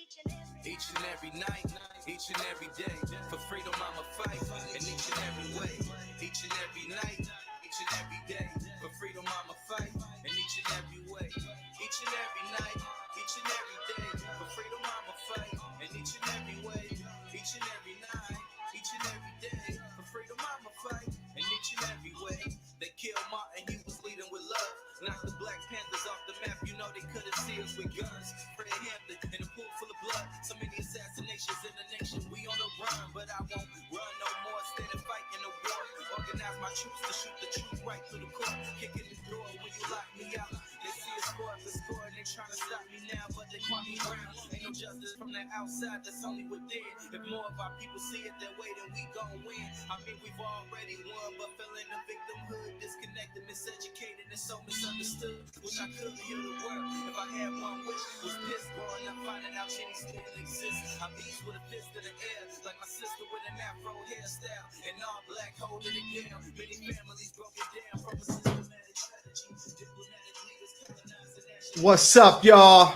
Each and every night, each and every day, for freedom I'ma fight, in each and every way. Each and every night, each and every day, for freedom I'ma fight, in each and every way. Each and every night, each and every day, for freedom I'ma fight, in each and every way. Each and every night, each and every day, for freedom I'ma fight, in each and every way. They killed Martin, he was leading with love. Knocked the Black Panthers off the map, you know they couldn't see us with guns. Fred Hampton in a pool full of blood, so many assassinations in the nation. We on the run, but I won't run no more. Stand and fight in the war. Organize my troops to shoot the truth right through the court. Kicking the door when you lock me out. They see a score up the score and they trying to stop me now, but they caught me around. Ain't no justice from the outside, that's only within. If more of our people see it that way, then we gon' win. I mean, we've already won, but fell in the victimhood, disconnected, miseducated, and so misunderstood. Wish I could heal the world if I had one wish. Was pissed growing up, finding out Jenny still exists. I beats with a fist in the air, like my sister with an afro hairstyle, and all black holding it down. Many families broken down from a systematic strategy. Diplomatic leaders colonizing. What's up, y'all?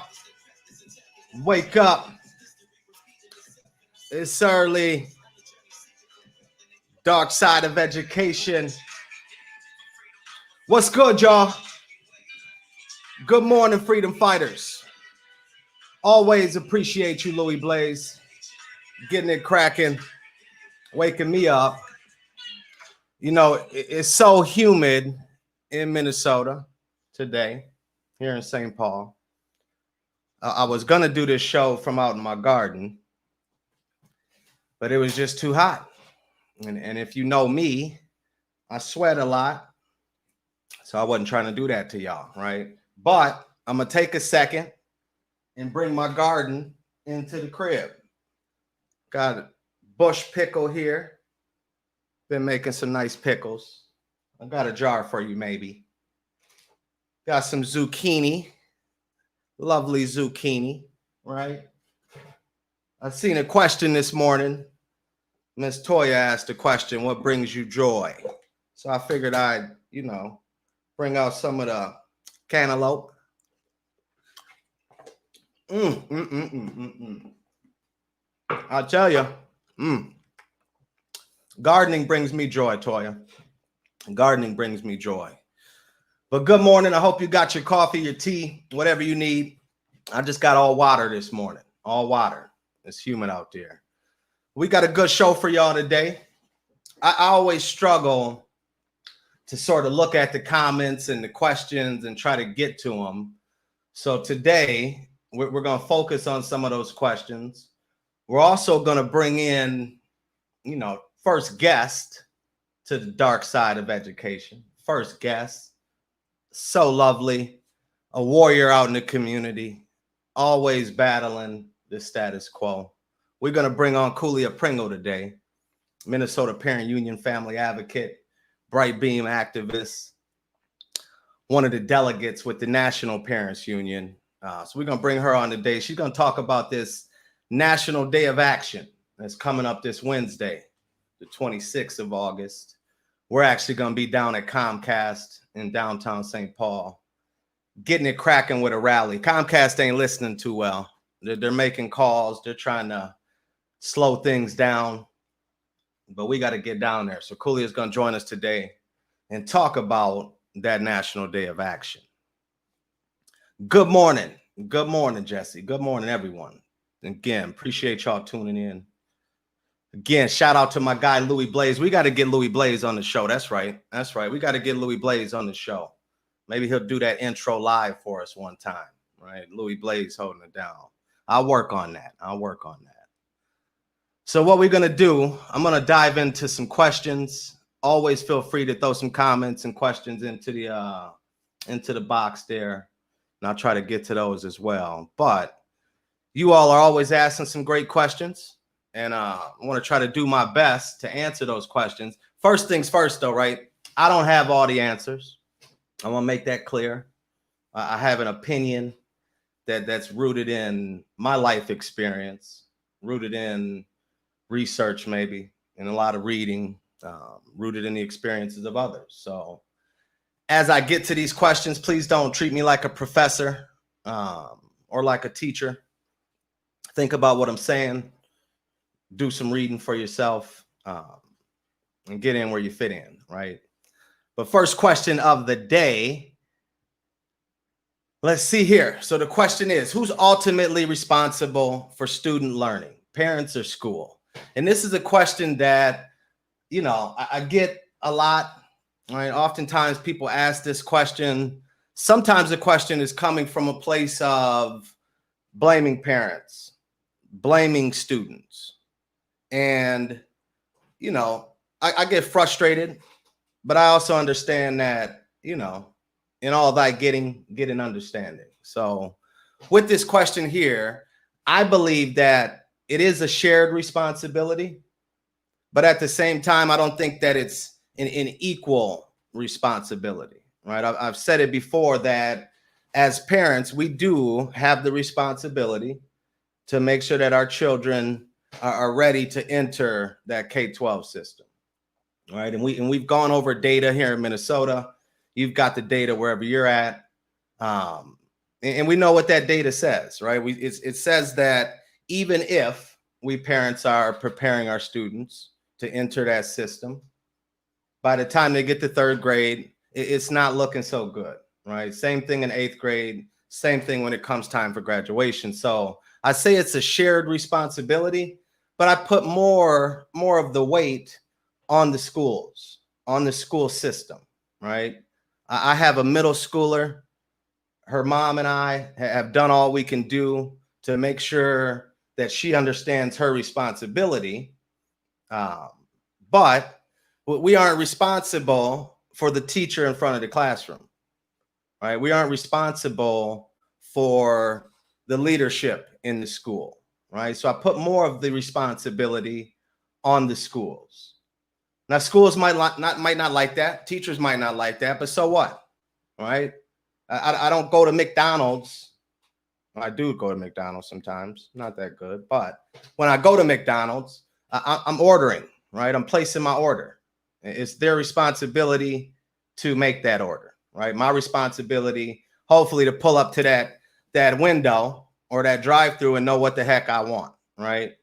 Wake up. It's early. Dark side of education. What's good, y'all? Good morning, freedom fighters. Always appreciate you, Louis Blaze. Getting it cracking, waking me up. You know, it's so humid in Minnesota today, here in St. Paul. I was going to do this show from out in my garden, but it was just too hot. And if you know me, I sweat a lot. So I wasn't trying to do that to y'all, right? But I'm going to take a second and bring my garden into the crib. Got a bush pickle here. Been making some nice pickles. I got a jar for you, maybe. Got some zucchini. Lovely zucchini, right? I've seen a question this morning. Miss Toya asked a question, what brings you joy? So I figured I'd, bring out some of the cantaloupe. I'll tell you, gardening brings me joy, Toya. Gardening brings me joy. But good morning. I hope you got your coffee, your tea, whatever you need. I just got all water this morning. All water. It's humid out there. We got a good show for y'all today. I always struggle to sort of look at the comments and the questions and try to get to them. So today, we're going to focus on some of those questions. We're also going to bring in, first guest to the dark side of education. First guest. So lovely, a warrior out in the community, always battling the status quo. We're going to bring on Khulia Pringle today, Minnesota Parent Union family advocate, brightbeam activist, one of the delegates with the National Parents Union. So we're going to bring her on today. She's going to talk about this National Day of Action that's coming up this Wednesday, the 26th of August. We're actually going to be down at Comcast in downtown St. Paul, getting it cracking with a rally. Comcast ain't listening too well. They're making calls. They're trying to slow things down, but we got to get down there. So Khulia is going to join us today and talk about that National Day of Action. Good morning. Good morning, Jesse. Good morning, everyone. Again, appreciate y'all tuning in. Again, shout out to my guy, Louis Blaze. We got to get Louis Blaze on the show. That's right. That's right. We got to get Louis Blaze on the show. Maybe he'll do that intro live for us one time, right? Louis Blaze holding it down. I'll work on that. So what we're going to do, I'm going to dive into some questions. Always feel free to throw some comments and questions into the box there. And I'll try to get to those as well. But you all are always asking some great questions. And I want to try to do my best to answer those questions. First things first, though, right? I don't have all the answers. I want to make that clear. I have an opinion that's rooted in my life experience, rooted in research, maybe, and a lot of reading, rooted in the experiences of others. So as I get to these questions, please don't treat me like a professor or like a teacher. think about what I'm saying, do some reading for yourself, and get in where you fit in, right? But first question of the day, let's see here. So the question is, who's ultimately responsible for student learning, parents or school? And this is a question that, I get a lot, right? Oftentimes people ask this question. Sometimes the question is coming from a place of blaming parents, blaming students. And, I get frustrated, but I also understand that, in all thy getting, get an understanding. So with this question here, I believe that it is a shared responsibility, but at the same time, I don't think that it's an equal responsibility, right? I've said it before that as parents, we do have the responsibility to make sure that our children are ready to enter that K-12 system, right? And we've gone over data here in Minnesota. You've got the data wherever you're at, and we know what that data says, right? It says that even if we parents are preparing our students to enter that system, by the time they get to third grade, it's not looking so good, right? Same thing in eighth grade, same thing when it comes time for graduation. So I say it's a shared responsibility, but I put more of the weight on the schools, on the school system, right? I have a middle schooler. Her mom and I have done all we can do to make sure that she understands her responsibility. But we aren't responsible for the teacher in front of the classroom, right? We aren't responsible for the leadership in the school, right? So I put more of the responsibility on the schools. Now, schools might not like that. Teachers might not like that, but so what, right? I don't go to McDonald's. I do go to McDonald's sometimes, not that good. But when I go to McDonald's, I'm ordering, right? I'm placing my order. It's their responsibility to make that order, right? My responsibility, hopefully, to pull up to that window or that drive-through and know what the heck I want, right?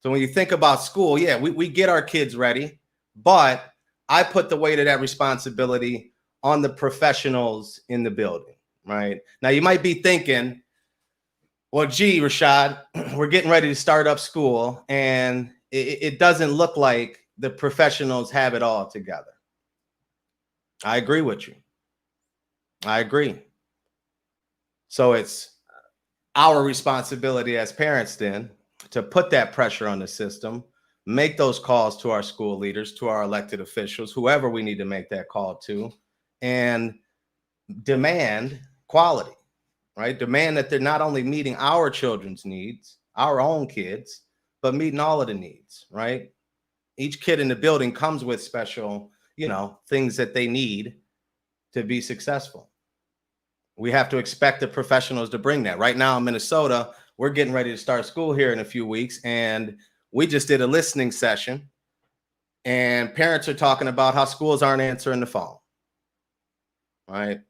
So when you think about school, yeah, we get our kids ready, but I put the weight of that responsibility on the professionals in the building, right? Now, you might be thinking, well, gee, Rashad, we're getting ready to start up school, and it doesn't look like the professionals have it all together. I agree with you. I agree. So it's our responsibility as parents then to put that pressure on the system, make those calls to our school leaders, to our elected officials, whoever we need to make that call to, and demand quality, right? Demand that they're not only meeting our children's needs, our own kids, but meeting all of the needs, right? Each kid in the building comes with special, things that they need to be successful. We have to expect the professionals to bring that. Right now in Minnesota, we're getting ready to start school here in a few weeks, and we just did a listening session, and parents are talking about how schools aren't answering the phone, right?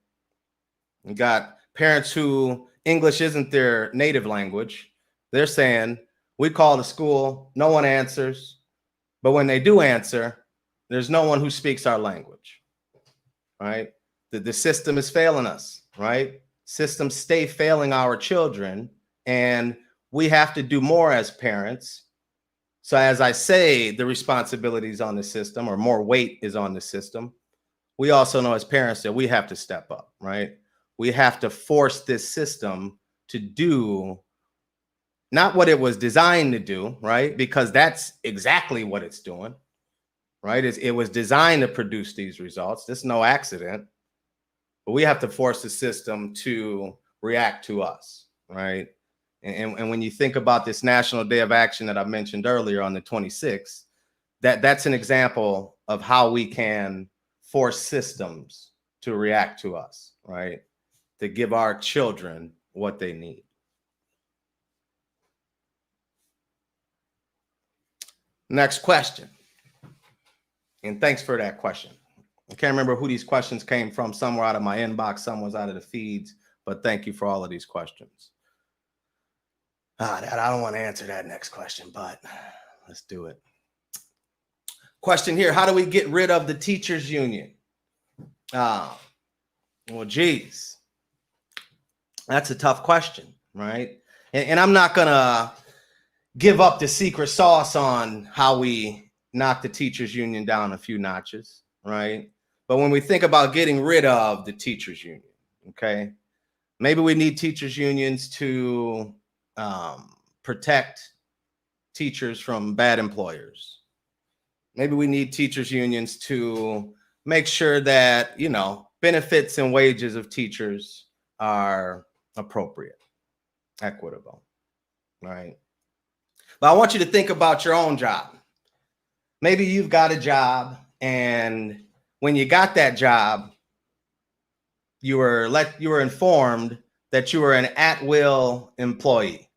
We got parents who English isn't their native language. They're saying, we call the school, no one answers. But when they do answer, there's no one who speaks our language, right? The system is failing us, right? Systems stay failing our children, and we have to do more as parents. So as I say, the responsibility is on the system, or more weight is on the system. We also know as parents that we have to step up, right? We have to force this system to do not what it was designed to do, right? Because that's exactly what it's doing, right? It was designed to produce these results. This is no accident. But we have to force the system to react to us, right? And when you think about this National Day of Action that I mentioned earlier on the 26th, that's an example of how we can force systems to react to us, right? To give our children what they need. Next question. And thanks for that question. I can't remember who these questions came from, somewhere out of my inbox, someone's out of the feeds, but thank you for all of these questions. I don't want to answer that next question, but let's do it. Question here: how do we get rid of the teachers union? Well, geez, that's a tough question, right? And I'm not gonna give up the secret sauce on how we knock the teachers union down a few notches, right? But when we think about getting rid of the teachers union, okay, maybe we need teachers unions to protect teachers from bad employers. Maybe we need teachers unions to make sure that, benefits and wages of teachers are appropriate, equitable, right? But I want you to think about your own job. Maybe you've got a job, and when you got that job, you were informed that you were an at-will employee.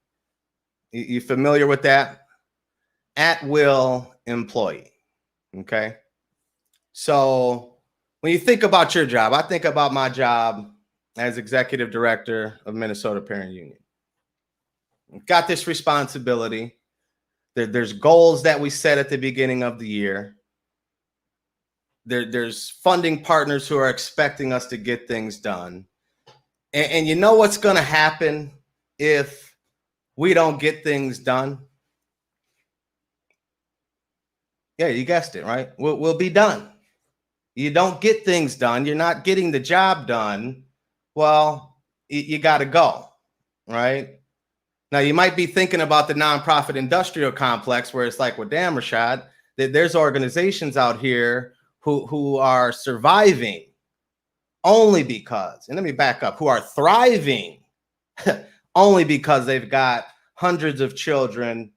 You familiar with that? At-will employee. Okay. So when you think about your job, I think about my job as executive director of Minnesota Parent Union. We've got this responsibility. There's goals that we set at the beginning of the year. There's funding partners who are expecting us to get things done. And you know what's going to happen if we don't get things done? Yeah, you guessed it, right? We'll be done. You don't get things done. You're not getting the job done. Well, you got to go, right? Now, you might be thinking about the nonprofit industrial complex where it's like, well, damn, Rashad, there's organizations out here who are surviving only because, and let me back up, who are thriving only because they've got hundreds of children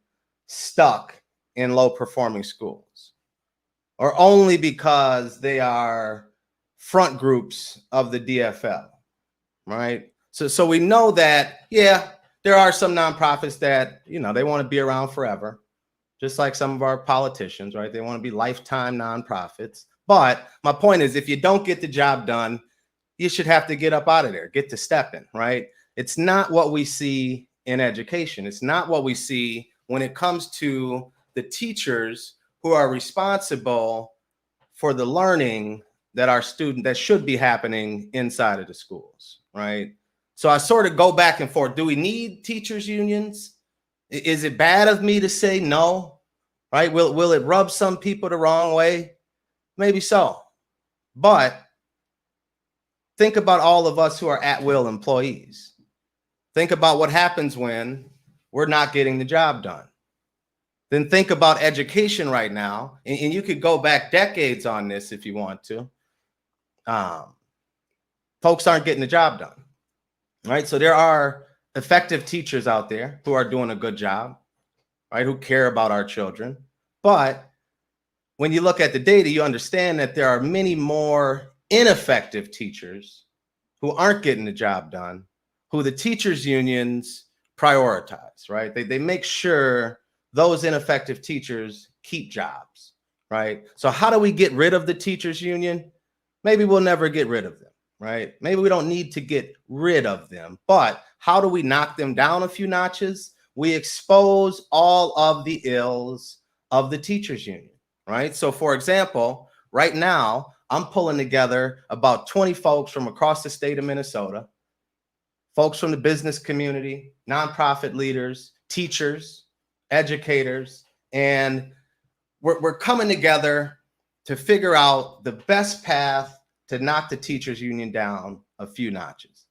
stuck in low performing schools, or only because they are front groups of the DFL, right? So we know that, yeah, there are some nonprofits that, they want to be around forever, just like some of our politicians, right? They want to be lifetime nonprofits. But my point is, if you don't get the job done, you should have to get up out of there, get to stepping, right? It's not what we see in education. It's not what we see when it comes to the teachers who are responsible for the learning that should be happening inside of the schools, right? So I sort of go back and forth. Do we need teachers unions? Is it bad of me to say no, right? Will it rub some people the wrong way? Maybe so. But think about all of us who are at-will employees. Think about what happens when we're not getting the job done. Then think about education right now. And you could go back decades on this if you want to. Folks aren't getting the job done, right? So there are effective teachers out there who are doing a good job, right? Who care about our children. But when you look at the data, you understand that there are many more ineffective teachers who aren't getting the job done, who the teachers unions prioritize, right? They make sure those ineffective teachers keep jobs, right? So how do we get rid of the teachers union? Maybe we'll never get rid of them, right? Maybe we don't need to get rid of them, but how do we knock them down a few notches? We expose all of the ills of the teachers union, right? So for example, right now, I'm pulling together about 20 folks from across the state of Minnesota, folks from the business community, nonprofit leaders, teachers, educators, and we're coming together to figure out the best path to knock the teachers union down a few notches.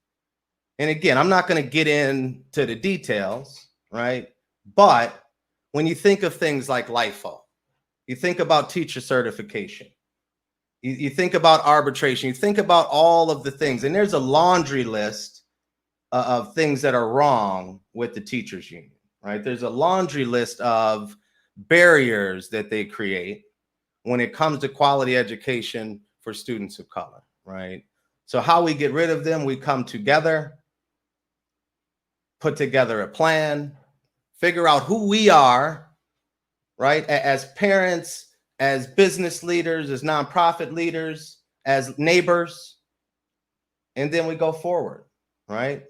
And again, I'm not going to get into the details, right? But when you think of things like LIFO, you think about teacher certification, you think about arbitration, you think about all of the things, and there's a laundry list of things that are wrong with the teachers union, right? There's a laundry list of barriers that they create when it comes to quality education for students of color, right? So how we get rid of them, we come together, put together a plan, figure out who we are, right? As parents, as business leaders, as nonprofit leaders, as neighbors, and then we go forward, right?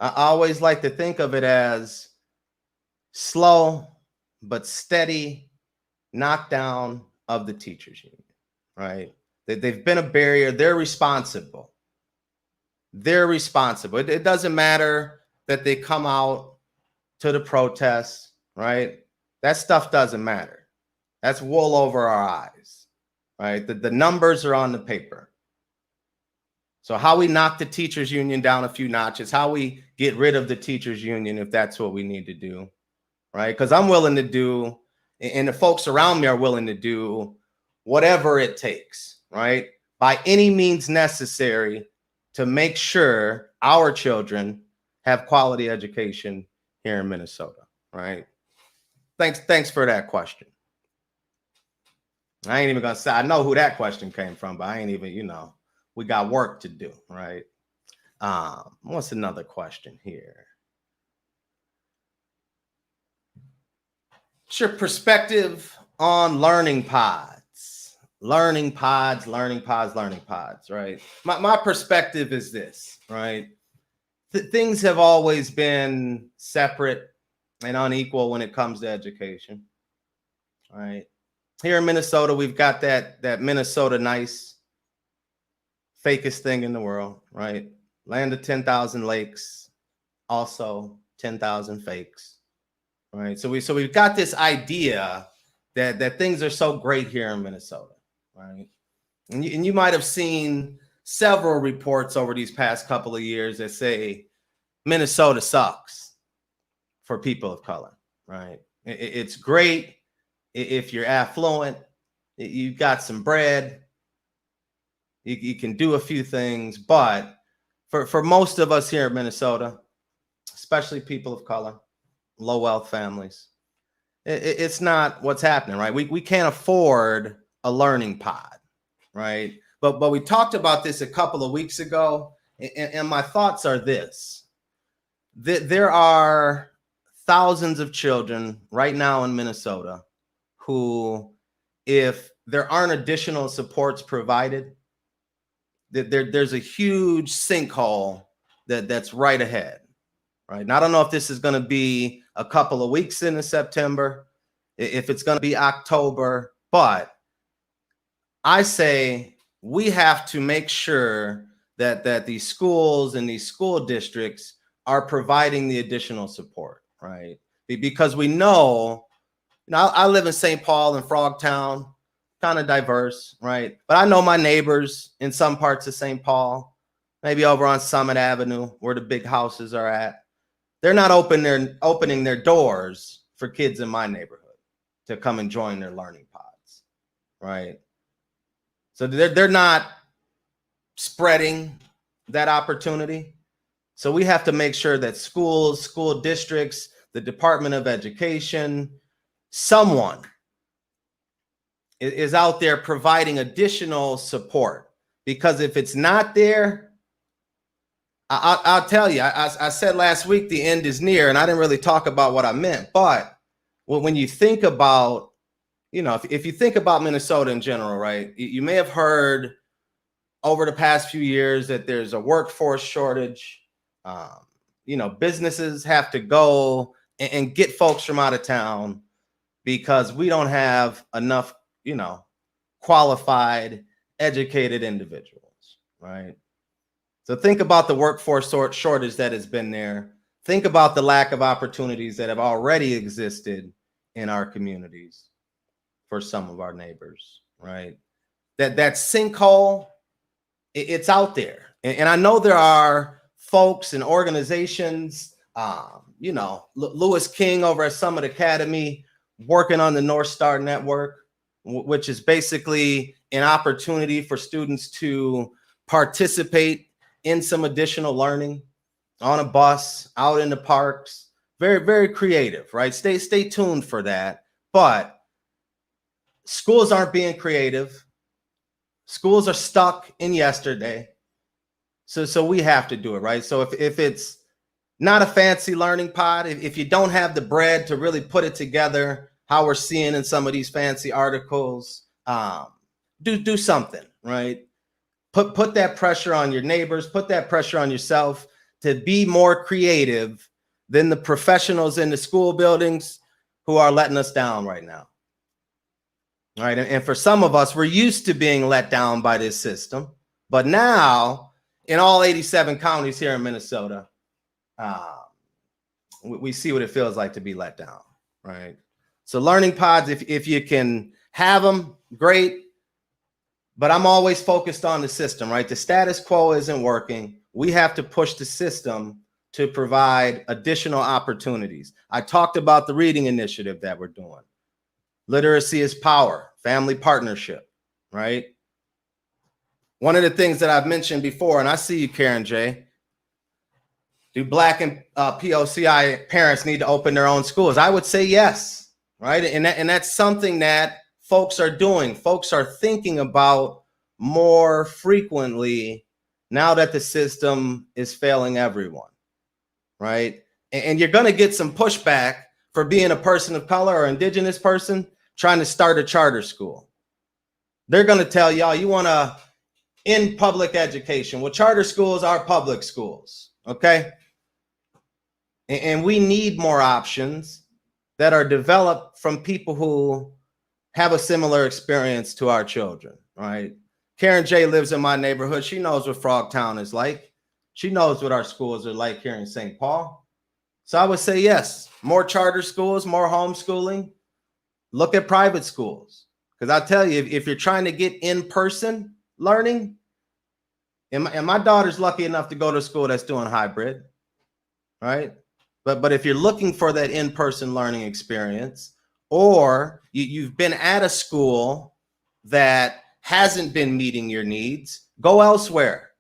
I always like to think of it as slow but steady knockdown of the teachers union, right? They've been a barrier. They're responsible. They're responsible. It doesn't matter that they come out to the protests, right? That stuff doesn't matter. That's wool over our eyes, right? The numbers are on the paper. So how we knock the teachers union down a few notches, how we get rid of the teachers union, if that's what we need to do, right? Because I'm willing to do, and the folks around me are willing to do whatever it takes, right? By any means necessary to make sure our children have quality education here in Minnesota, right? Thanks for that question. I ain't even gonna say, I know who that question came from, but I ain't even, we got work to do, right? What's another question here? What's your perspective on learning pods? Learning pods, right? My perspective is this, right? Things have always been separate and unequal when it comes to education, right? Here in Minnesota, we've got that Minnesota nice, fakest thing in the world, right? Land of 10,000 lakes, also 10,000 fakes, right? So we've got this idea that things are so great here in Minnesota, right? And you might have seen several reports over these past couple of years that say Minnesota sucks for people of color, right? It's great if you're affluent, you've got some bread, you can do a few things, but for most of us here in Minnesota, especially people of color, low wealth families, it's not what's happening, right? We can't afford a learning pod, right? But we talked about this a couple of weeks ago, and my thoughts are this: that there are thousands of children right now in Minnesota who, if there aren't additional supports provided, there's a huge sinkhole that's right ahead, right? And I don't know if this is going to be a couple of weeks into September, if it's going to be October, but I say we have to make sure that these schools and these school districts are providing the additional support, right? Because we know, I live in St. Paul and Frogtown, kind of diverse, right? But I know my neighbors in some parts of St. Paul, maybe over on Summit Avenue where the big houses are at. They're not opening their doors for kids in my neighborhood to come and join their learning pods, right? So they're not spreading that opportunity. So we have to make sure that schools, school districts, the Department of Education, someone is out there providing additional support. Because if it's not there, I'll tell you, I said last week the end is near, and I didn't really talk about what I meant. But when you think about, if you think about Minnesota in general, right, you may have heard over the past few years that there's a workforce shortage. Businesses have to go and get folks from out of town because we don't have enough, qualified, educated individuals, right? So think about the workforce shortage that has been there. Think about the lack of opportunities that have already existed in our communities for some of our neighbors, right? That sinkhole, it's out there. And I know there are folks and organizations, Lewis King over at Summit Academy working on the North Star Network, which is basically an opportunity for students to participate in some additional learning on a bus, out in the parks. Very, very creative, right? Stay tuned for that. But schools aren't being creative. Schools are stuck in yesterday. So we have to do it, right? So if it's not a fancy learning pod, if you don't have the bread to really put it together, how we're seeing in some of these fancy articles, do something, right? Put that pressure on your neighbors, put that pressure on yourself to be more creative than the professionals in the school buildings who are letting us down right now. All right. And for some of us, we're used to being let down by this system. But now, in all 87 counties here in Minnesota, we see what it feels like to be let down. Right. So learning pods, if you can have them, great. But I'm always focused on the system, right? The status quo isn't working. We have to push the system to provide additional opportunities. I talked about the reading initiative that we're doing. Literacy is power, family partnership, right? One of the things that I've mentioned before, and I see you, Karen J, do Black and POCI parents need to open their own schools? I would say yes, right? And that's something that folks are doing. Folks are thinking about more frequently now that the system is failing everyone, right? And you're going to get some pushback for being a person of color or indigenous person trying to start a charter school. They're going to tell y'all, you want to end public education. Well, charter schools are public schools, okay? And we need more options that are developed from people who have a similar experience to our children, right? Karen J lives in my neighborhood. She knows what Frogtown is like. She knows what our schools are like here in St. Paul. So I would say yes, more charter schools, more homeschooling. Look at private schools. Because I tell you, if you're trying to get in-person learning, and my daughter's lucky enough to go to a school that's doing hybrid, right? But if you're looking for that in-person learning experience, or you've been at a school that hasn't been meeting your needs, go elsewhere,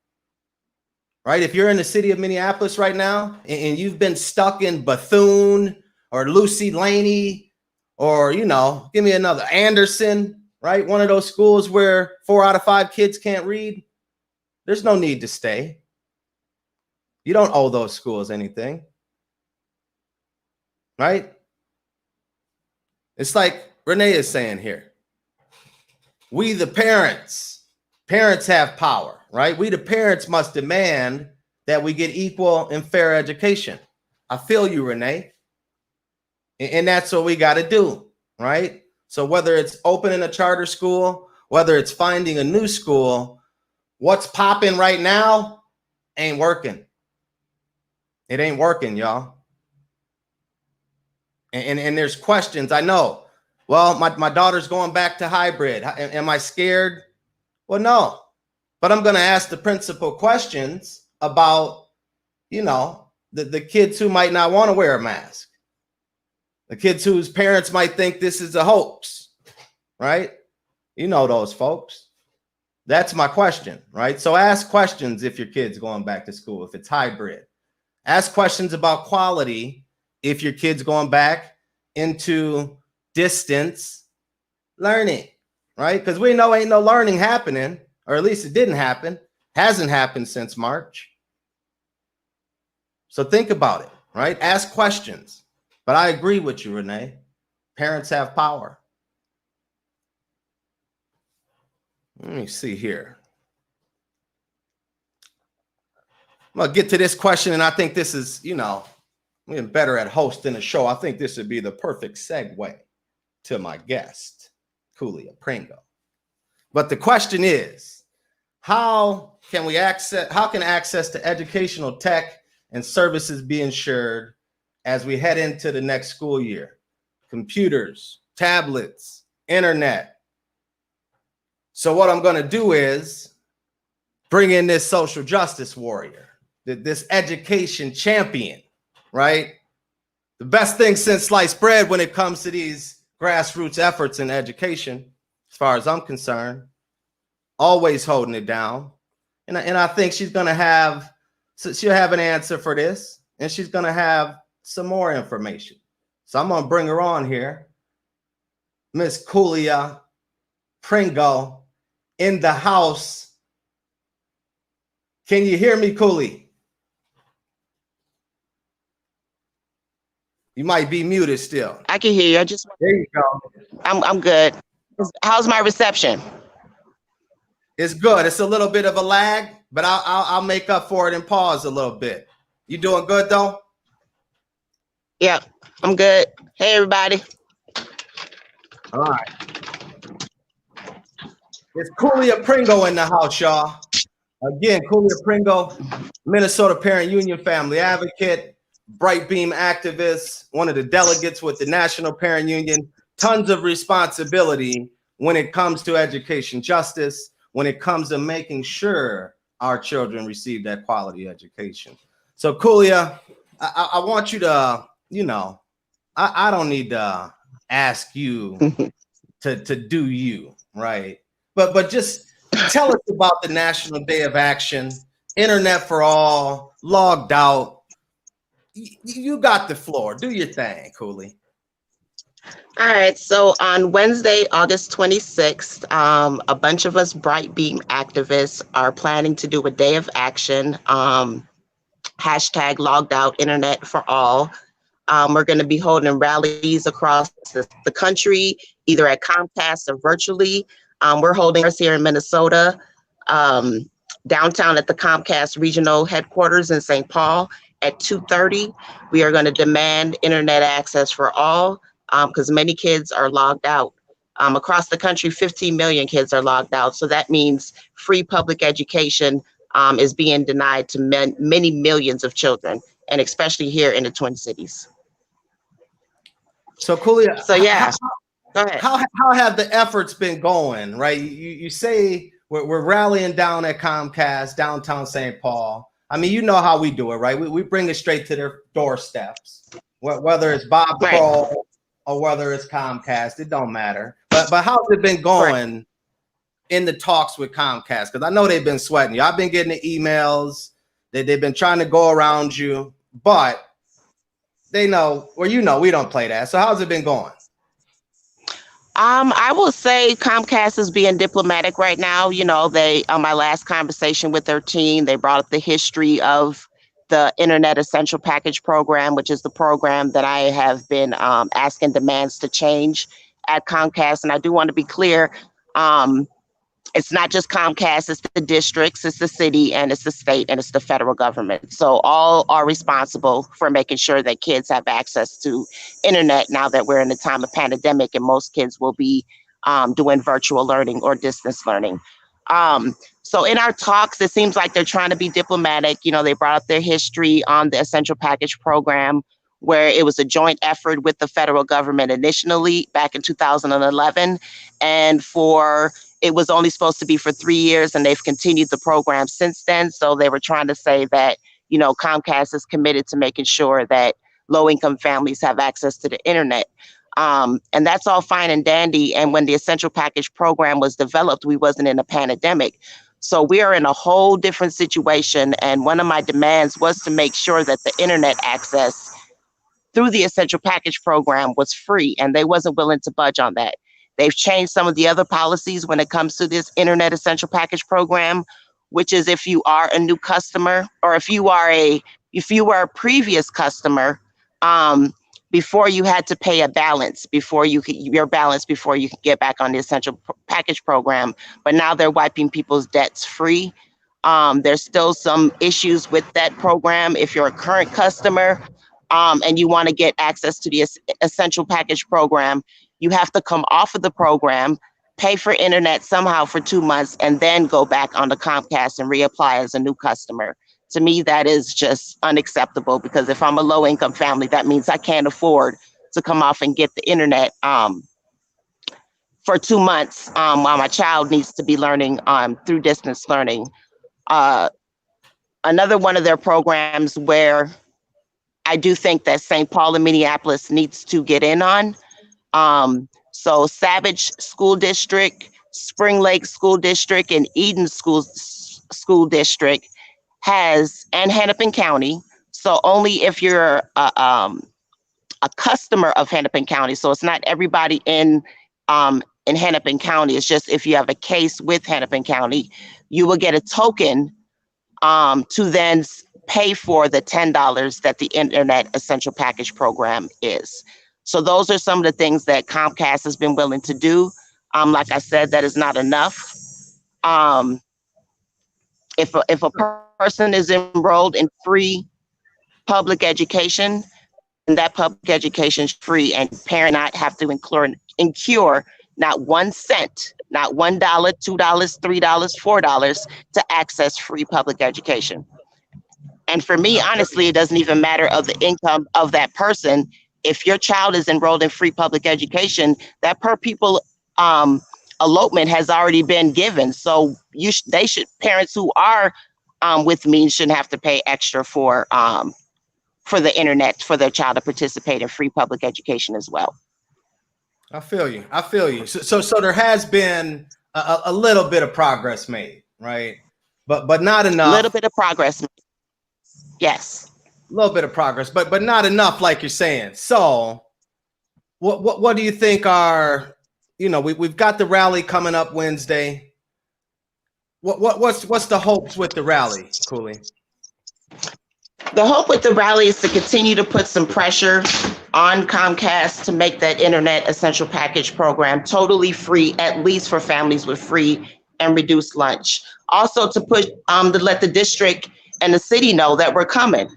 right? If you're in the city of Minneapolis right now and you've been stuck in Bethune or Lucy Laney, or, you know, give me another, Anderson, right? One of those schools where 4 out of 5 kids can't read, there's no need to stay. You don't owe those schools anything, right? It's like Renee is saying here. We, the parents have power, right? We, the parents, must demand that we get equal and fair education. I feel you, Renee. And that's what we got to do, right? So whether it's opening a charter school, whether it's finding a new school, what's popping right now ain't working. It ain't working, y'all. And there's questions. I know. Well, my daughter's going back to hybrid. Am I scared? Well, no. But I'm going to ask the principal questions about, you know, the kids who might not want to wear a mask. The kids whose parents might think this is a hoax, right? You know those folks. That's my question, right? So ask questions if your kid's going back to school, if it's hybrid. Ask questions about quality if your kid's going back into distance learning, right? Because we know ain't no learning happening, or at least it didn't happen, hasn't happened since March. So think about it, right? Ask questions. But I agree with you, Renee. Parents have power. Let me see here. I'm going to get to this question, and I think this is, you know, we're better at hosting a show. I think this would be the perfect segue to my guest, Khulia Pringle. But the question is, how can access to educational tech and services be ensured as we head into the next school year? Computers, tablets, internet. So what I'm going to do is bring in this social justice warrior, this education champion, right? The best thing since sliced bread when it comes to these grassroots efforts in education, as far as I'm concerned, always holding it down. And I think she's going to have, she'll have an answer for this, and she's going to have some more information. So I'm going to bring her on here. Miss Khulia Pringle in the house. Can you hear me, Khulia? You might be muted still. I can hear you. There you go. I'm good. How's my reception? It's good. It's a little bit of a lag, but I'll make up for it and pause a little bit. You doing good though? Yep, I'm good. Hey, everybody. All right. It's Khulia Pringle in the house, y'all. Again, Khulia Pringle, Minnesota Parent Union family advocate, brightbeam activist, one of the delegates with the National Parent Union. Tons of responsibility when it comes to education justice, when it comes to making sure our children receive that quality education. So, Khulia, I want you to, I don't need to ask you to do you, right? But just tell us about the National Day of Action, Internet for All, logged out. You got the floor. Do your thing, Cooley. All right, so on Wednesday, August 26th, a bunch of us Brightbeam activists are planning to do a day of action, hashtag logged out internet for all. We're going to be holding rallies across the country, either at Comcast or virtually. We're holding ours here in Minnesota, downtown at the Comcast regional headquarters in St. Paul at 2:30. We are going to demand internet access for all because many kids are logged out. Across the country, 15 million kids are logged out. So that means free public education is being denied to many millions of children, and especially here in the Twin Cities. So, Cooley, So yeah, go ahead. how have the efforts been going? Right, you say we're rallying down at Comcast downtown St. Paul. I mean, you know how we do it, right? We bring it straight to their doorsteps, whether it's Bob Right. Kroll or whether it's Comcast. It don't matter. But how's it been going? Right. In the talks with Comcast? Because I know they've been sweating you. I've been getting the emails. They've been trying to go around you, but they know, or we don't play that. So how's it been going? I will say Comcast is being diplomatic right now. You know, they on my last conversation with their team, they brought up the history of the Internet Essential Package program, which is the program that I have been asking demands to change at Comcast. And I do want to be clear, it's not just Comcast, it's the districts, it's the city, and it's the state, and it's the federal government. So all are responsible for making sure that kids have access to internet now that we're in a time of pandemic and most kids will be doing virtual learning or distance learning. So in our talks, it seems like they're trying to be diplomatic. You know, they brought up their history on the Essential Package program, where it was a joint effort with the federal government initially back in 2011. And it was only supposed to be for 3 years, and they've continued the program since then. So they were trying to say that, you know, Comcast is committed to making sure that low-income families have access to the internet. And that's all fine and dandy. And when the Essential Package program was developed, we wasn't in a pandemic. So we are in a whole different situation. And one of my demands was to make sure that the internet access through the Essential Package program was free, and they wasn't willing to budge on that. They've changed some of the other policies when it comes to this Internet Essential Package program, which is if you are a new customer or if you were a previous customer, before you had to pay a balance before you could get back on the Essential Package program. But now they're wiping people's debts free. There's still some issues with that program. If you're a current customer, and you want to get access to the Essential Package program, you have to come off of the program, pay for internet somehow for 2 months, and then go back on the Comcast and reapply as a new customer. To me, that is just unacceptable, because if I'm a low-income family, that means I can't afford to come off and get the internet for 2 months while my child needs to be learning through distance learning. Another one of their programs where I do think that St. Paul and Minneapolis needs to get in on. So Savage School District, Spring Lake School District, and Eden School District and Hennepin County. So only if you're a customer of Hennepin County. So it's not everybody in Hennepin County. It's just if you have a case with Hennepin County, you will get a token to then pay for the $10 that the Internet Essential Package program is. So those are some of the things that Comcast has been willing to do. Like I said, that is not enough. If a person is enrolled in free public education, that public education is free, and parents not have to incur not 1 cent, not $1, $2, $3, $4 to access free public education. And for me, honestly, it doesn't even matter of the income of that person. If your child is enrolled in free public education, that per pupil allotment has already been given. So parents who are with means shouldn't have to pay extra for the internet for their child to participate in free public education as well. I feel you. I feel you. So there has been a little bit of progress made, right? But not enough. A little bit of progress. Yes. A little bit of progress, but not enough, like you're saying. So what do you think are, we've got the rally coming up Wednesday. What's the hopes with the rally, Khulia? The hope with the rally is to continue to put some pressure on Comcast to make that Internet Essential Package program totally free, at least for families with free and reduced lunch. Also to let the district and the city know that we're coming.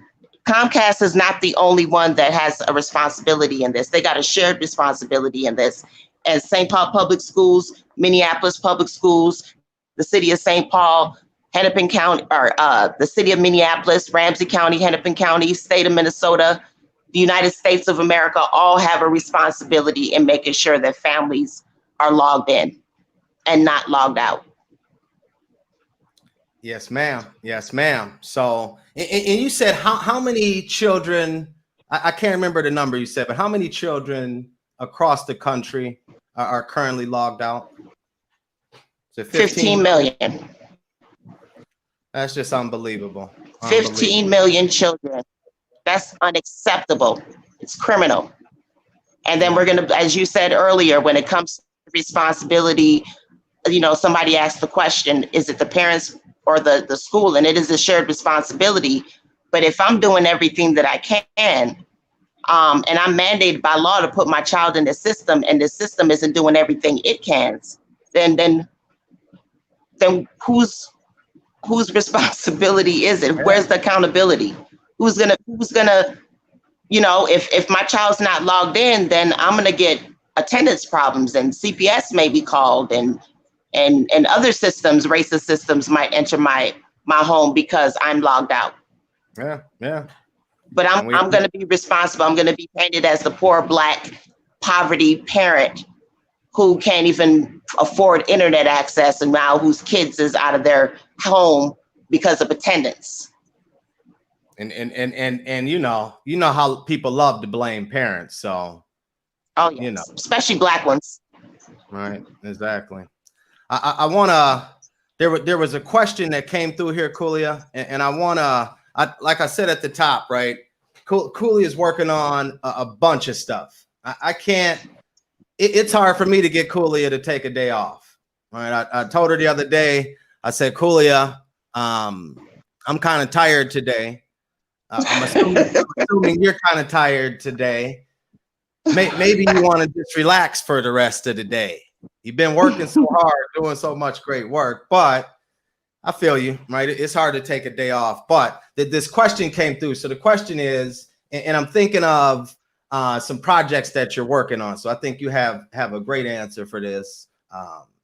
Comcast is not the only one that has a responsibility in this. They got a shared responsibility in this. As St. Paul Public Schools, Minneapolis Public Schools, the city of St. Paul, Hennepin County, or the city of Minneapolis, Ramsey County, Hennepin County, state of Minnesota, the United States of America, all have a responsibility in making sure that families are logged in and not logged out. Yes, ma'am. Yes, ma'am. So, and you said how many children, I can't remember the number you said, but how many children across the country are currently logged out? So 15 million. That's just unbelievable. 15 million children. That's unacceptable. It's criminal. And then we're going to, as you said earlier, when it comes to responsibility, somebody asked the question, is it the parents or the school? And it is a shared responsibility. But if I'm doing everything that I can, and I'm mandated by law to put my child in the system, and the system isn't doing everything it can, then whose responsibility is it? Where's the accountability? Who's gonna, if my child's not logged in, then I'm gonna get attendance problems, and CPS may be called, and other systems, racist systems, might enter my home because I'm logged out. Yeah. But I'm going to be responsible. I'm going to be painted as the poor Black poverty parent who can't even afford internet access, and now whose kids is out of their home because of attendance. And you know how people love to blame parents. So, yes, especially Black ones. Right. Exactly. I want to, there was a question that came through here, Khulia, and I want to, like I said at the top, right? Khulia is working on a bunch of stuff. I can't, it's hard for me to get Khulia to take a day off. Right. I told her the other day, I said, Khulia, I'm kind of tired today. I'm assuming you're kind of tired today. Maybe you want to just relax for the rest of the day. You've been working so hard, doing so much great work, but I feel you, right? It's hard to take a day off, but this question came through. So the question is, and I'm thinking of some projects that you're working on. So I think you have a great answer for this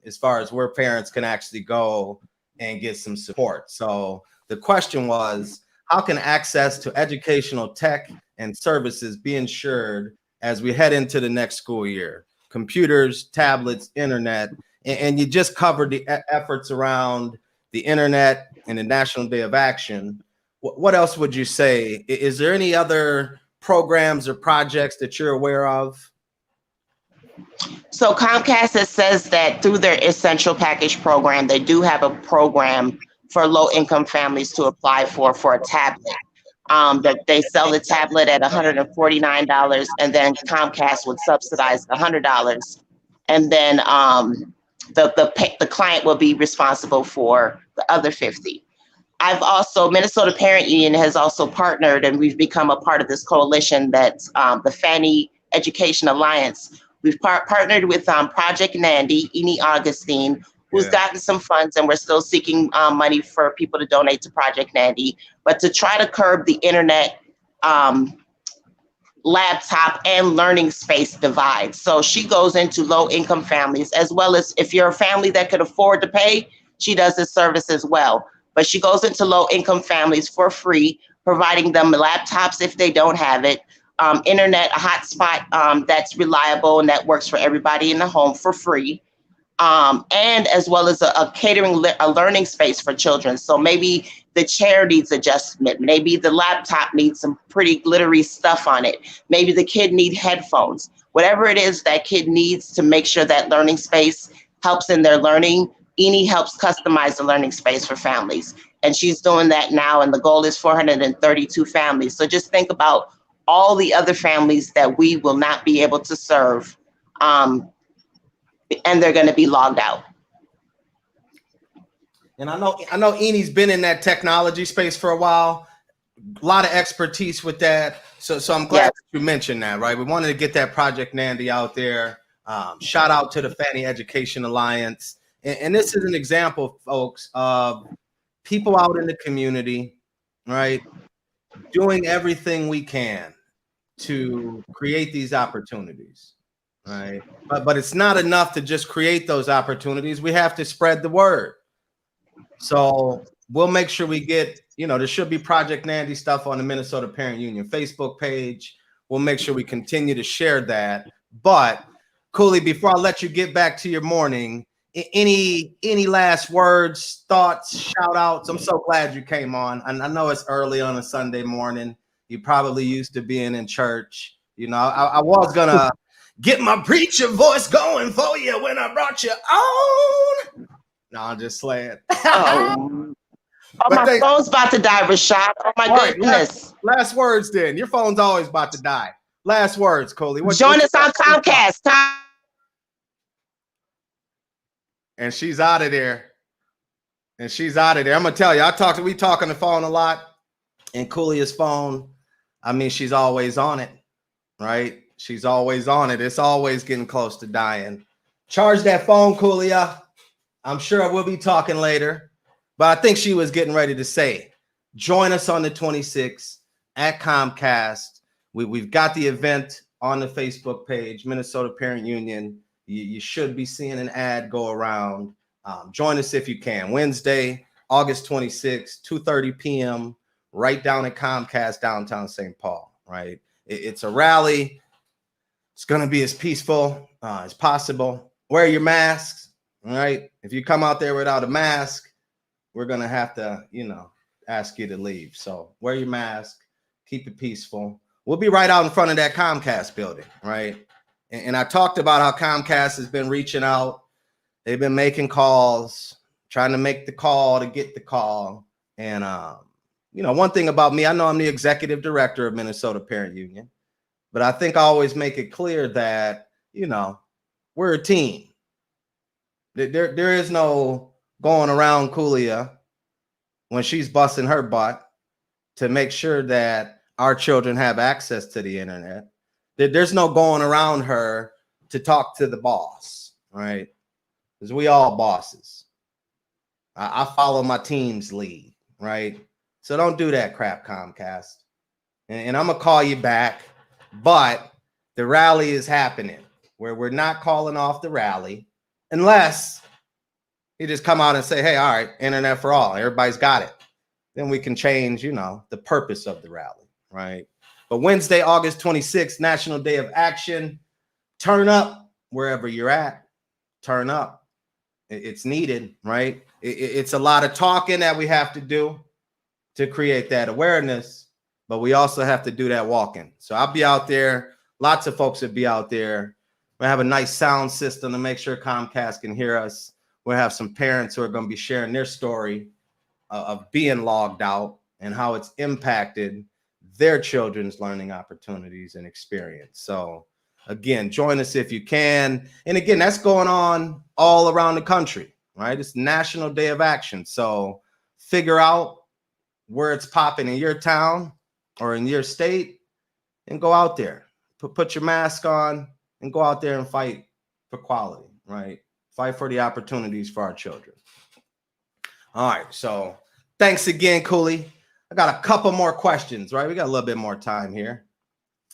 as far as where parents can actually go and get some support. So the question was, how can access to educational tech and services be ensured as we head into the next school year? Computers, tablets, internet, and you just covered the efforts around the internet and the National Day of Action. What else would you say? Is there any other programs or projects that you're aware of? So Comcast says that through their Essential Package program, they do have a program for low-income families to apply for a tablet. That they sell the tablet at $149, and then Comcast would subsidize the $100, and then the client will be responsible for the other $50. Minnesota Parent Union has also partnered, and we've become a part of this coalition that's the Fannie Education Alliance. We've partnered with Project Nandy, Eni Augustine, who's gotten some funds, and we're still seeking money for people to donate to Project Nandy, but to try to curb the internet laptop and learning space divide. So she goes into low income families, as well as if you're a family that could afford to pay, she does this service as well. But she goes into low income families for free, providing them laptops if they don't have it, internet, a hotspot that's reliable and that works for everybody in the home for free, and as well as a catering, a learning space for children. So maybe the chair needs adjustment. Maybe the laptop needs some pretty glittery stuff on it. Maybe the kid needs headphones. Whatever it is that kid needs to make sure that learning space helps in their learning, Eni helps customize the learning space for families. And she's doing that now. And the goal is 432 families. So just think about all the other families that we will not be able to serve. And they're going to be logged out. And I know Eni's been in that technology space for a while. A lot of expertise with that. So I'm glad that you mentioned that, right? We wanted to get that Project Nandy out there. Shout out to the Fannie Education Alliance. And this is an example, folks, of people out in the community, right, doing everything we can to create these opportunities. Right. But it's not enough to just create those opportunities. We have to spread the word. So we'll make sure we get, there should be Project Nandy stuff on the Minnesota Parent Union Facebook page. We'll make sure we continue to share that. But Khulia, before I let you get back to your morning, any last words, thoughts, shout outs? I'm so glad you came on. I know it's early on a Sunday morning. You probably used to being in church. I was gonna get my preacher voice going for you when I brought you on. No, I'm just slaying. My phone's about to die, Rashad. Oh my goodness. Last words then. Your phone's always about to die. Last words, Khulia. Join us on Comcast. And she's out of there. I'm gonna tell you, we talk on the phone a lot. And Khulia's phone, she's always on it, right? She's always on it. It's always getting close to dying. Charge that phone, Khulia. I'm sure we'll be talking later. But I think she was getting ready to say, join us on the 26th at Comcast. We've got the event on the Facebook page, Minnesota Parent Union. You should be seeing an ad go around. Join us if you can. Wednesday, August 26th, 2:30 p.m., right down at Comcast, downtown St. Paul, right? It's a rally. It's going to be as peaceful as possible. Wear your masks, all right? If you come out there without a mask, we're going to have to, ask you to leave. So wear your mask, keep it peaceful. We'll be right out in front of that Comcast building, right? And I talked about how Comcast has been reaching out. They've been making calls, trying to make the call to get the call. And, one thing about me, I know I'm the executive director of Minnesota Parent Union. But I think I always make it clear that, we're a team. There is no going around Khulia when she's busting her butt to make sure that our children have access to the internet. There's no going around her to talk to the boss, right? Because we all bosses. I follow my team's lead, right? So don't do that crap, Comcast. And I'm going to call you back. But the rally is happening where we're not calling off the rally unless you just come out and say, hey, all right, internet for all. Everybody's got it. Then we can change, the purpose of the rally, right? But Wednesday, August 26th, National Day of Action. Turn up wherever you're at. Turn up. It's needed, right? It's a lot of talking that we have to do to create that awareness. But we also have to do that walking. So I'll be out there. Lots of folks will be out there. We'll have a nice sound system to make sure Comcast can hear us. We'll have some parents who are going to be sharing their story of being logged out and how it's impacted their children's learning opportunities and experience. So again, join us if you can. And again, that's going on all around the country, right? It's National Day of Action. So figure out where it's popping in your town or in your state and go out there. Put your mask on and go out there and fight for quality, right? Fight for the opportunities for our children. All right, so thanks again, Khulia. I got a couple more questions, right? We got a little bit more time here.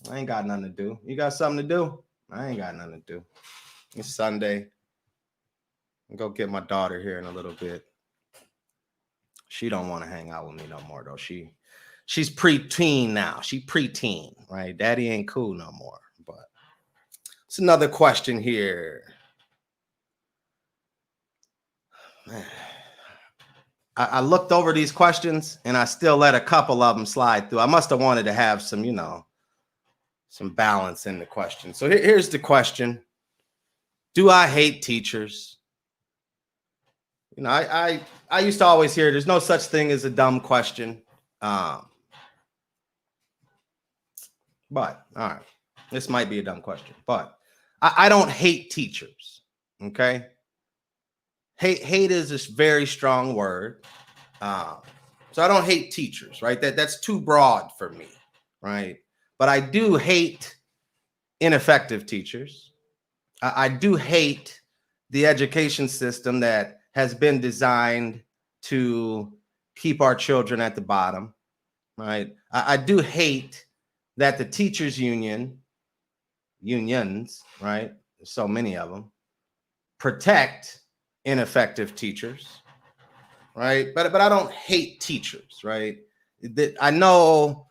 I ain't got nothing to do. You got something to do? I ain't got nothing to do. It's Sunday. I'll go get my daughter here in a little bit. She don't want to hang out with me no more, though. She's preteen now. She preteen, right? Daddy ain't cool no more. But it's another question here. Man. I looked over these questions and I still let a couple of them slide through. I must have wanted to have some, some balance in the question. So here's the question. Do I hate teachers? I used to always hear there's no such thing as a dumb question. But all right, this might be a dumb question, but I don't hate teachers. Okay. Hate is a very strong word. So I don't hate teachers, right? That's too broad for me, right? But I do hate ineffective teachers. I do hate the education system that has been designed to keep our children at the bottom, right? I do hate that the teachers unions, right? There's so many of them, protect ineffective teachers, right? But I don't hate teachers, right? I know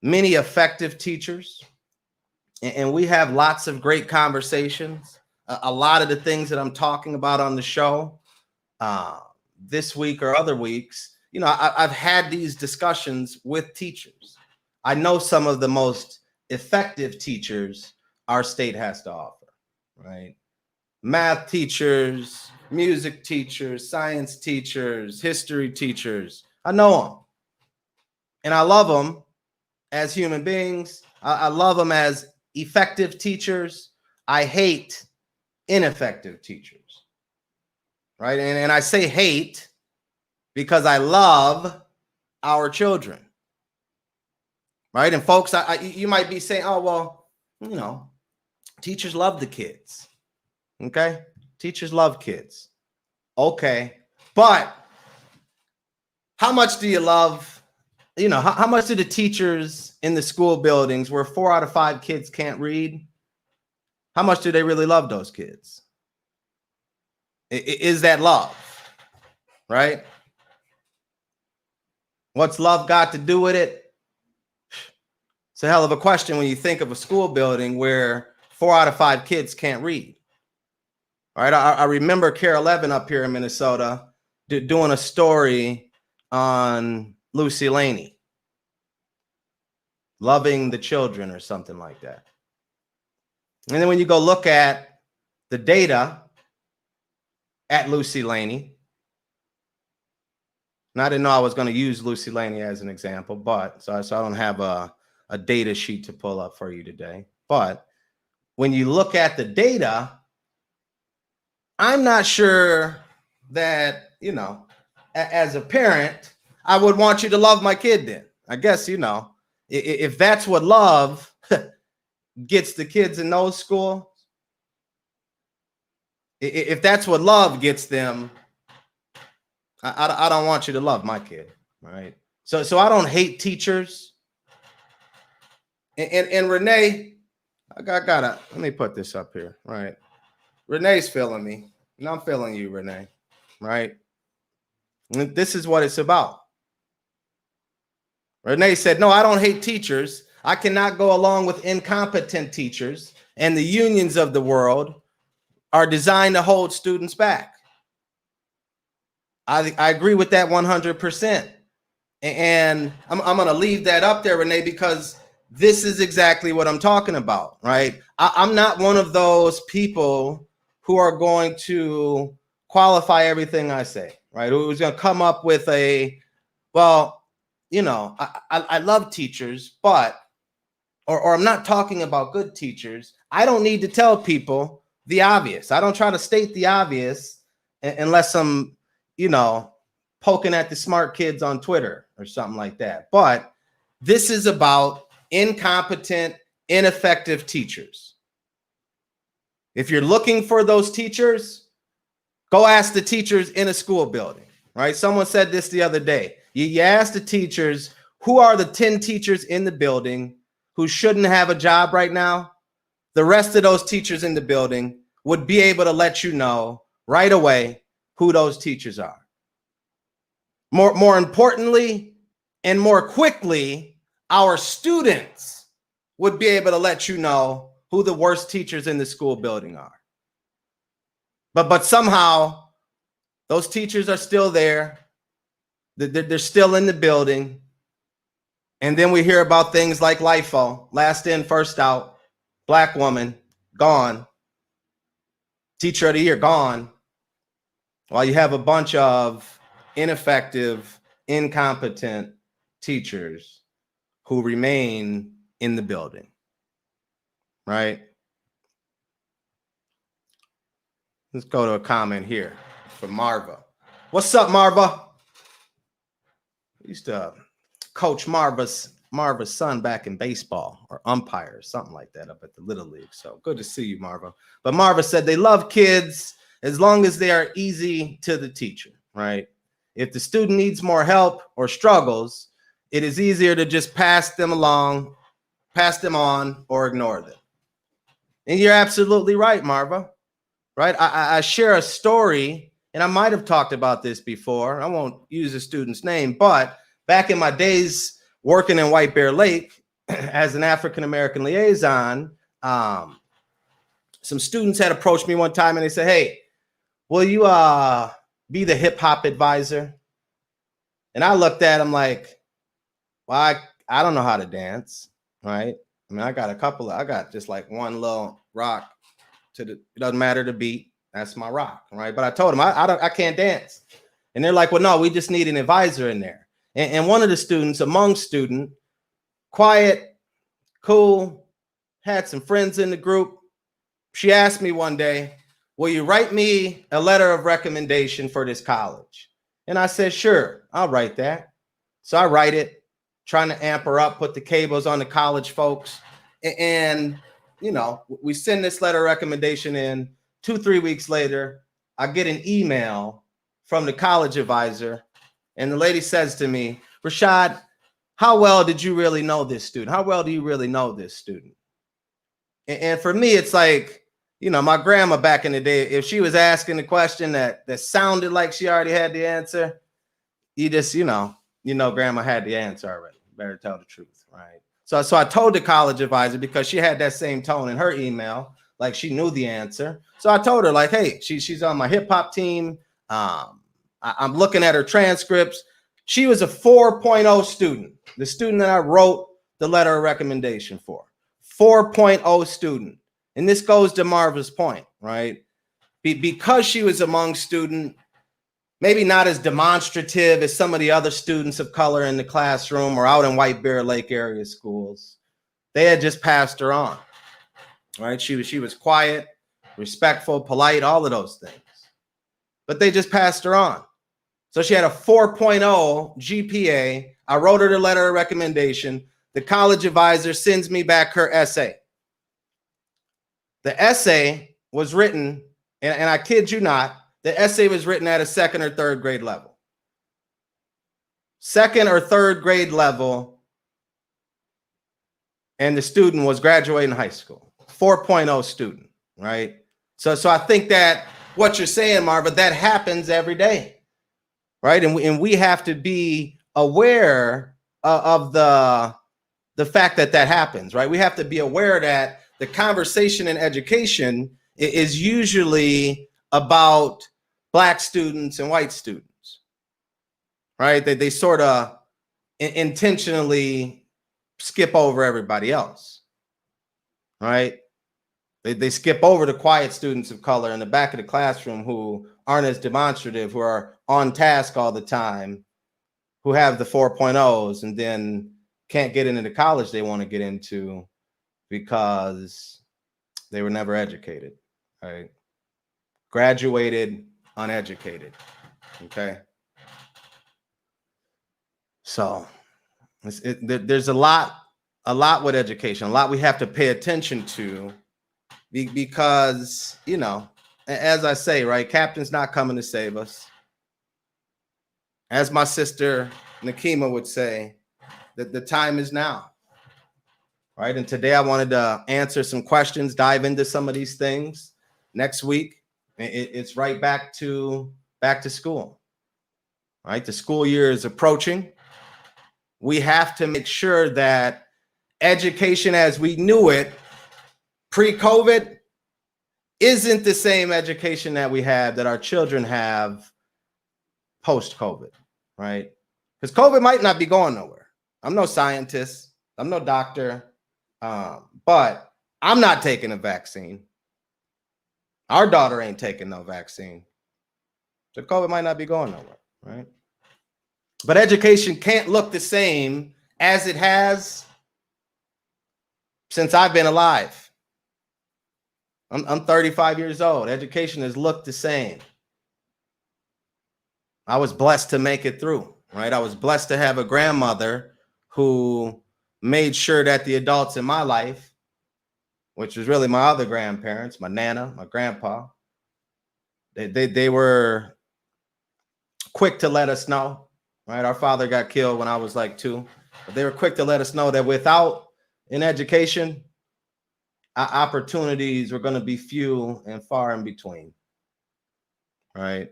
many effective teachers, and we have lots of great conversations. A lot of the things that I'm talking about on the show this week or other weeks, I've had these discussions with teachers. I know some of the most effective teachers our state has to offer, right? Math teachers, music teachers, science teachers, history teachers. I know them. And I love them as human beings. I love them as effective teachers. I hate ineffective teachers, right? And I say hate because I love our children, right? And folks, you might be saying, oh, well, teachers love the kids. Okay. Teachers love kids. Okay. But how much do you love, how much do the teachers in the school buildings where 4 out of 5 kids can't read? How much do they really love those kids? Is that love? Right? What's love got to do with it? It's a hell of a question when you think of a school building where 4 out of 5 kids can't read. All right, I remember Carol Evan up here in Minnesota doing a story on Lucy Laney, loving the children or something like that. And then when you go look at the data at Lucy Laney, and I didn't know I was going to use Lucy Laney as an example, but so I don't have a data sheet to pull up for you today. But when you look at the data, I'm not sure that, as a parent, I would want you to love my kid then. I guess, if that's what love gets the kids in those schools, if that's what love gets them, I don't want you to love my kid, right? So I don't hate teachers. And Renee, I gotta, let me put this up here, right? Renee's feeling me, and I'm feeling you, Renee, right? And this is what it's about. Renee said, no, I don't hate teachers. I cannot go along with incompetent teachers, and the unions of the world are designed to hold students back. I agree with that 100%. And I'm going to leave that up there, Renee, because this is exactly what I'm talking about, right? I'm not one of those people who are going to qualify everything I say, right? Who's going to come up with I love teachers, but, or I'm not talking about good teachers. I don't need to tell people the obvious. I don't try to state the obvious unless I'm, poking at the smart kids on Twitter or something like that. But this is about incompetent, ineffective teachers. If you're looking for those teachers, go ask the teachers in a school building, right? Someone said this the other day. You ask the teachers, who are the 10 teachers in the building who shouldn't have a job right now, the rest of those teachers in the building would be able to let you know right away who those teachers are. More importantly and more quickly, our students would be able to let you know who the worst teachers in the school building are. But somehow those teachers are still there. They're still in the building. And then we hear about things like LIFO, last in, first out, Black woman, gone. Teacher of the year, gone. While you have a bunch of ineffective, incompetent teachers who remain in the building, right? Let's go to a comment here from Marva. What's up, Marva? I used to coach Marva's son back in baseball or umpire or something like that up at the Little League. So good to see you, Marva. But Marva said they love kids as long as they are easy to the teacher, right? If the student needs more help or struggles, it is easier to just pass them on, or ignore them. And you're absolutely right, Marva, right? I share a story, and I might have talked about this before. I won't use a student's name, but back in my days working in White Bear Lake as an African-American liaison, some students had approached me one time and they said, hey, will you be the hip hop advisor? And I looked at him like, well, I don't know how to dance, right? I mean, I got just like one little rock it doesn't matter the beat. That's my rock, right? But I told him I can't dance. And they're like, well, no, we just need an advisor in there. And one of the students, quiet, cool, had some friends in the group. She asked me one day, will you write me a letter of recommendation for this college? And I said, sure, I'll write that. So I write it, trying to amp her up, put the cables on the college folks. And, you know, we send this letter of recommendation in. 2-3 weeks later, I get an email from the college advisor. And the lady says to me, Rashad, how well did you really know this student? How well do you really know this student? And for me, it's like, you know, my grandma back in the day, if she was asking a question that sounded like she already had the answer, you just, you know, grandma had the answer already. Better tell the truth, right? So I told the college advisor, because she had that same tone in her email, like she knew the answer. So I told her, like, hey, she's on my hip hop team. I'm looking at her transcripts. She was a 4.0 student, the student that I wrote the letter of recommendation for. 4.0 student. And this goes to Marva's point, right? Because she was among student, maybe not as demonstrative as some of the other students of color in the classroom or out in White Bear Lake area schools, they had just passed her on, right? She was quiet, respectful, polite, all of those things. But they just passed her on. So she had a 4.0 GPA. I wrote her the letter of recommendation. The college advisor sends me back her essay. The essay was written, and I kid you not, the essay was written at a 2nd or 3rd grade level. 2nd or 3rd grade level, and the student was graduating high school. 4.0 student, right? So I think that what you're saying, Marva, that happens every day, right? And we have to be aware of the fact that happens, right? We have to be aware that the conversation in education is usually about Black students and white students, right? They sort of intentionally skip over everybody else, right? They skip over the quiet students of color in the back of the classroom who aren't as demonstrative, who are on task all the time, who have the 4.0s and then can't get into the college they want to get into because they were never educated, right? Graduated uneducated, okay? So there's a lot with education, a lot we have to pay attention to because, you know, as I say, right, Captain's not coming to save us. As my sister Nakima would say, that the time is now. right? And today I wanted to answer some questions, dive into some of these things. Next week, it's right back to school, right? The school year is approaching. We have to make sure that education as we knew it pre-COVID isn't the same education that we have, that our children have post-COVID, right? Because COVID might not be going nowhere. I'm no scientist. I'm no doctor. But I'm not taking a vaccine. Our daughter ain't taking no vaccine. So COVID might not be going nowhere, right? But education can't look the same as it has since I've been alive. I'm 35 years old. Education has looked the same. I was blessed to make it through, right? I was blessed to have a grandmother who made sure that the adults in my life, which was really my other grandparents, my nana, my grandpa, they were quick to let us know, right? Our father got killed when I was like 2, but they were quick to let us know that without an education, opportunities were going to be few and far in between, right?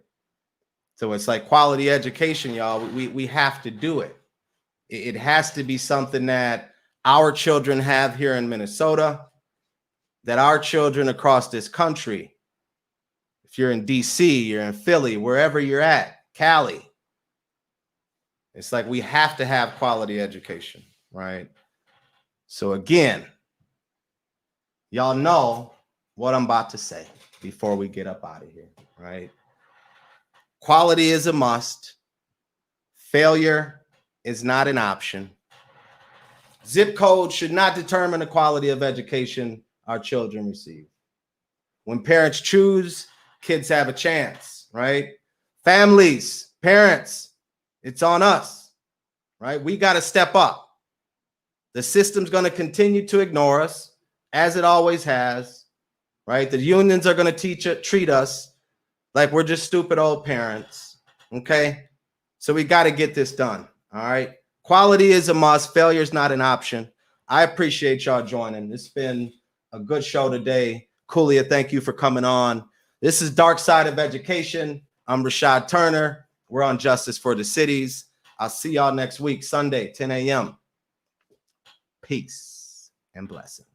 So it's like quality education, y'all. We have to do it. It has to be something that our children have here in Minnesota, that our children across this country, if you're in DC, you're in Philly, wherever you're at, Cali, it's like we have to have quality education, right? So again, y'all know what I'm about to say before we get up out of here, right? Quality is a must. Failure is not an option. Zip code should not determine the quality of education our children receive. When parents choose, kids have a chance, right? Families, parents, it's on us, right? We got to step up. The system's going to continue to ignore us, as it always has, right? The unions are going to treat us like we're just stupid old parents, okay? So we got to get this done, all right? Quality is a must. Failure is not an option. I appreciate y'all joining. It's been a good show today. Khulia, thank you for coming on. This is Dark Side of Education. I'm Rashad Turner. We're on Justice for the Cities. I'll see y'all next week, Sunday, 10 a.m. Peace and blessings.